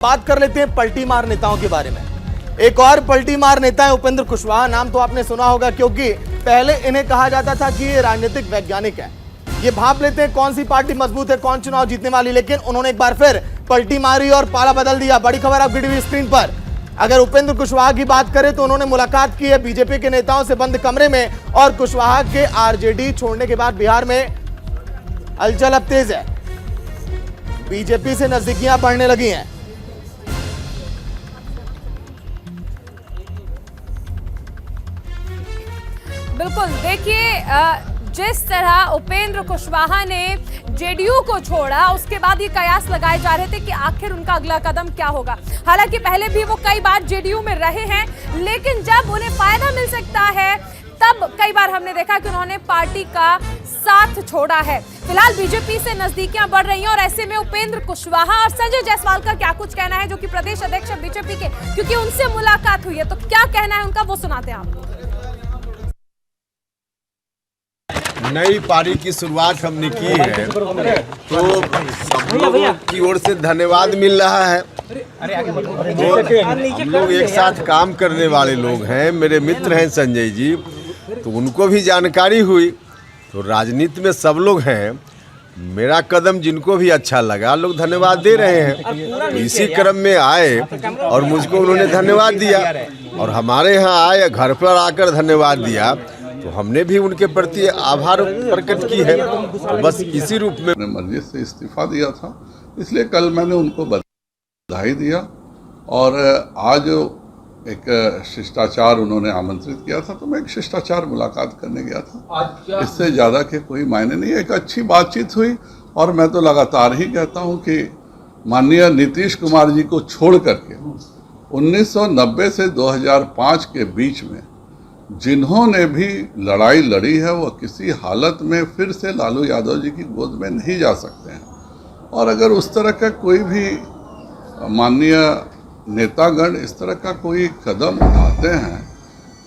बात कर लेते हैं पलटी मार नेताओं के बारे में। एक और पलटी मार नेता है उपेंद्र कुशवाहा। नाम तो आपने सुना होगा क्योंकि पहले इन्हें कहा जाता था कि ये राजनीतिक वैज्ञानिक है, ये भाप लेते हैं कौन सी पार्टी मजबूत है, कौन चुनाव जीतने वाली। लेकिन उन्होंने एक बार फिर पलटी मारी और पाला बदल दिया। बड़ी खबर आपकी टीवी स्क्रीन पर। अगर उपेंद्र कुशवाहा की बात करें तो उन्होंने मुलाकात की है बीजेपी के नेताओं से बंद कमरे में, और कुशवाहा के आरजेडी छोड़ने के बाद बिहार में हलचल अब तेज है, बीजेपी से नजदीकियां बढ़ने लगी हैं। बिल्कुल, देखिए जिस तरह उपेंद्र कुशवाहा ने जेडीयू को छोड़ा, उसके बाद ये कयास लगाए जा रहे थे कि आखिर उनका अगला कदम क्या होगा। हालांकि पहले भी वो कई बार जेडीयू में रहे हैं, लेकिन जब उन्हें फायदा मिल सकता है तब कई बार हमने देखा कि उन्होंने पार्टी का साथ छोड़ा है। फिलहाल बीजेपी से नजदीकियां बढ़ रही हैं और ऐसे में उपेंद्र कुशवाहा और संजय जायसवाल का क्या कुछ कहना है, जो कि प्रदेश अध्यक्ष है बीजेपी के, क्योंकि उनसे मुलाकात हुई है, तो क्या कहना है उनका वो सुनाते हैं आपको। नई पारी की शुरुआत हमने की है तो सब लोगों की ओर से धन्यवाद मिल रहा है। तो हम लोग एक साथ काम करने वाले लोग हैं, मेरे मित्र हैं संजय जी, तो उनको भी जानकारी हुई। तो राजनीति में सब लोग हैं, मेरा कदम जिनको भी अच्छा लगा लोग धन्यवाद दे रहे हैं। तो इसी क्रम में आए और मुझको उन्होंने धन्यवाद दिया और हमारे यहाँ आए, घर पर आकर धन्यवाद दिया, तो हमने भी उनके प्रति आभार प्रकट की है। तो बस इसी रूप में अपने मर्जी से इस्तीफा दिया था, इसलिए कल मैंने उनको बधाई दिया। और आज एक शिष्टाचार उन्होंने आमंत्रित किया था, तो मैं एक शिष्टाचार मुलाकात करने गया था। इससे ज़्यादा के कोई मायने नहीं। एक अच्छी बातचीत हुई और मैं तो लगातार ही कहता हूँ कि माननीय नीतीश कुमार जी को छोड़ करके 1990 से 2005 के बीच में जिन्होंने भी लड़ाई लड़ी है वो किसी हालत में फिर से लालू यादव जी की गोद में नहीं जा सकते हैं। और अगर उस तरह का कोई भी माननीय नेतागण इस तरह का कोई कदम उठाते हैं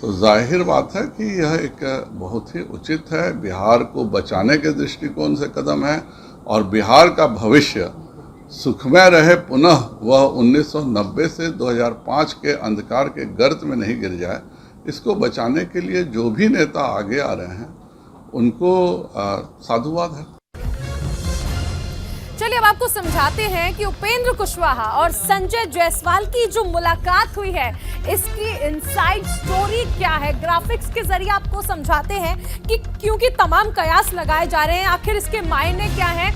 तो जाहिर बात है कि यह एक बहुत ही उचित है, बिहार को बचाने के दृष्टिकोण से कदम है और बिहार का भविष्य सुखमय रहे, पुनः वह 1990 से 2005 के अंधकार के गर्त में नहीं गिर जाए, इसको बचाने के लिए जो भी नेता आगे आ रहे हैं उनको साधुवाद है। चलिए अब आपको समझाते हैं कि उपेंद्र कुशवाहा और संजय जायसवाल की जो मुलाकात हुई है इसकी इनसाइड स्टोरी क्या है, ग्राफिक्स के जरिए आपको समझाते हैं कि क्योंकि तमाम कयास लगाए जा रहे हैं, आखिर इसके मायने क्या हैं।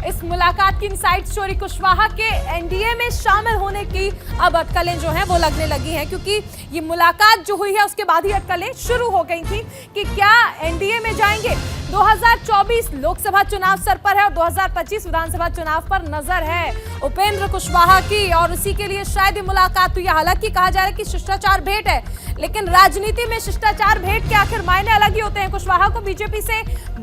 इस मुलाकात की इनसाइड स्टोरी, कुशवाहा के एनडीए में शामिल होने की अब अटकलें जो हैं वो लगने लगी हैं, क्योंकि ये मुलाकात जो हुई है उसके बाद ही अटकलें शुरू हो गई थी कि क्या एनडीए में जाएंगे। 2024 लोकसभा चुनाव सर पर है और 2025 विधानसभा चुनाव पर नजर है उपेंद्र कुशवाहा की, और उसी के लिए शायद ये मुलाकात हुई है। हालांकि कहा जा रहा है कि शिष्टाचार भेंट है, लेकिन राजनीति में शिष्टाचार भेंट के आखिर मायने अलग ही होते हैं। कुशवाहा को बीजेपी से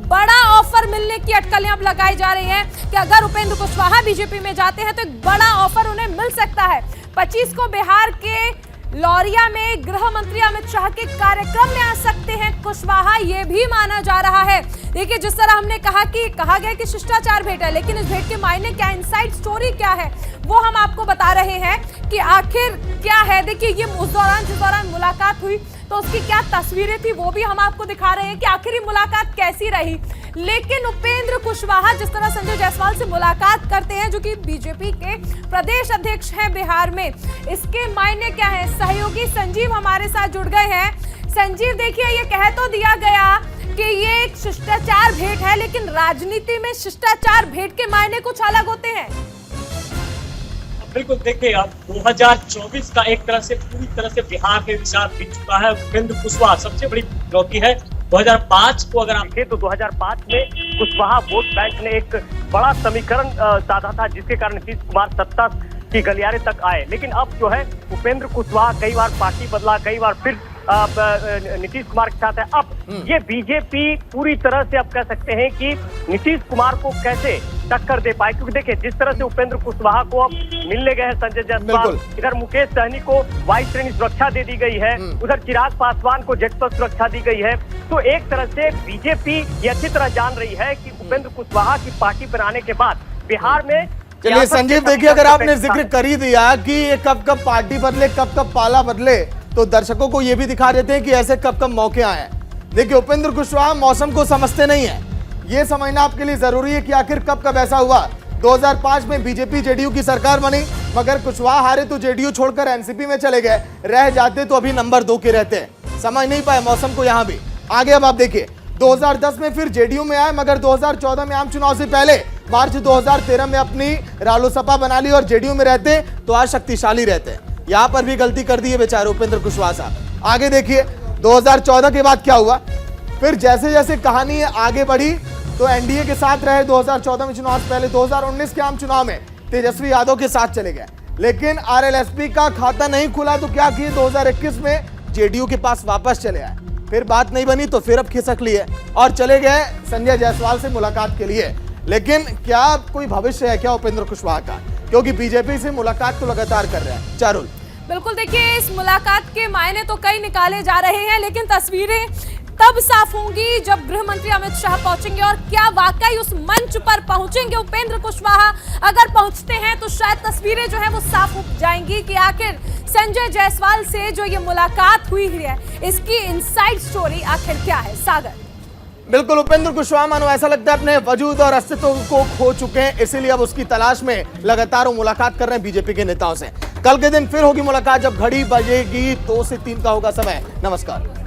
बड़ा ऑफर मिलने की अटकलें अब लगाई जा रही हैं कि अगर उपेंद्र कुशवाहा बीजेपी में जाते हैं तो एक बड़ा ऑफर उन्हें मिल सकता है। 25 को बिहार के लौरिया में गृह मंत्री अमित शाह के कार्यक्रम में आ सकते हैं कुशवाहा, ये भी माना जा रहा है। देखिए जिस तरह हमने कहा गया कि शिष्टाचार भेंट है, लेकिन इस भेंट के मायने क्या, इनसाइड स्टोरी क्या है, वो हम आपको बता रहे हैं कि आखिर क्या है। देखिए ये जिस दौरान मुलाकात हुई तो उसकी क्या तस्वीरें थी वो भी हम आपको दिखा रहे हैं कि आखिर ये मुलाकात कैसी रही। लेकिन उपेंद्र कुशवाहा जिस तरह संजय जायसवाल से मुलाकात करते हैं, जो कि बीजेपी के प्रदेश अध्यक्ष हैं बिहार में, इसके मायने क्या है। सहयोगी संजीव हमारे साथ जुड़ गए हैं। संजीव, देखिए ये कह तो दिया गया कि ये एक शिष्टाचार भेंट है, लेकिन राजनीति में शिष्टाचार भेंट के मायने कुछ अलग होते हैं। बिल्कुल, देखिए अब 2024 का एक तरह से पूरी तरह से बिहार के साथ बीत चुका है। उपेंद्र कुशवाहा सबसे बड़ी चुनौती है। 2005 को अगर आप देखें तो 2005 में कुशवाहा वोट बैंक ने एक बड़ा समीकरण साधा था, जिसके कारण नीतीश कुमार सत्ता की गलियारे तक आए। लेकिन अब जो है उपेंद्र कुशवाहा कई बार पार्टी बदला, कई बार फिर नीतीश कुमार के साथ है। अब ये बीजेपी पूरी तरह से अब कह सकते हैं कि नीतीश कुमार को कैसे टक्कर दे पाए, क्योंकि देखिए जिस तरह से उपेंद्र कुशवाहा को अब मिलने गए हैं संजय जायसवाल, इधर मुकेश सहनी को वायु श्रेणी सुरक्षा दे दी गई है, उधर चिराग पासवान को जेट पर सुरक्षा दी गई है। तो एक तरह से बीजेपी ये अच्छी तरह जान रही है कि उपेंद्र कुशवाहा की पार्टी बनाने के बाद बिहार में चलिए संजीव, देखिए अगर आपने जिक्र कर ही दिया कि ये कब कब पार्टी बदले, कब कब पाला बदले, तो दर्शकों को ये भी दिखा देते हैं कि ऐसे कब कब मौके आए हैं। देखिए उपेंद्र कुशवाहा मौसम को समझते नहीं है, ये समझना आपके लिए जरूरी है कि आखिर कब कब ऐसा हुआ। 2005 में बीजेपी जेडीयू की सरकार बनी, मगर कुशवाहा हारे तो जेडीयू छोड़कर एनसीपी में चले गए, रह जाते तो अभी नंबर 2 के रहते। समझ नहीं पाए मौसम को यहां भी। आगे अब आप देखिए 2010 में फिर जेडीयू में आए, मगर 2014 में आम चुनाव से पहले मार्च 2013 में अपनी रालोसपा बना ली और जेडीयू में रहते तो आज शक्तिशाली रहते। यहां पर भी गलती कर दी है बेचारे उपेंद्र कुशवाहा साहब। आगे देखिए 2014 के बाद क्या हुआ, फिर जैसे जैसे कहानी आगे बढ़ी तो एनडीए के साथ रहे 2014 में चुनाव से पहले, 2019 के आम चुनाव में तेजस्वी यादव के साथ चले गए, लेकिन आरएलएसपी का खाता नहीं खुला तो क्या किए 2021 में जेडीयू के पास वापस चले आए। फिर बात नहीं बनी तो फिर अब खिसक लिए और चले गए संजय जायसवाल से मुलाकात के लिए। लेकिन क्या कोई भविष्य है क्या उपेंद्र कुशवाहा का, क्योंकि बीजेपी से मुलाकात तो लगातार कर रहे हैं। चारुल, बिल्कुल, देखिए इस मुलाकात के मायने तो कई निकाले जा रहे हैं, लेकिन तस्वीरें तब साफ होंगी जब गृह मंत्री अमित शाह पहुंचेंगे और क्या वाकई उस मंच पर पहुंचेंगे उपेंद्र कुशवाहा। अगर पहुंचते हैं तो शायद तस्वीरें जो है वो साफ हो जाएंगी कि आखिर संजय जायसवाल से जो ये मुलाकात हुई है इसकी इनसाइड स्टोरी आखिर क्या है। सागर, बिल्कुल उपेंद्र कुशवाहा मानो ऐसा लगता है अपने वजूद और अस्तित्व को खो चुके हैं, इसीलिए अब उसकी तलाश में लगातार वो मुलाकात कर रहे हैं बीजेपी के नेताओं से। कल के दिन फिर होगी मुलाकात जब घड़ी बजेगी 2 से 3 का होगा समय। नमस्कार।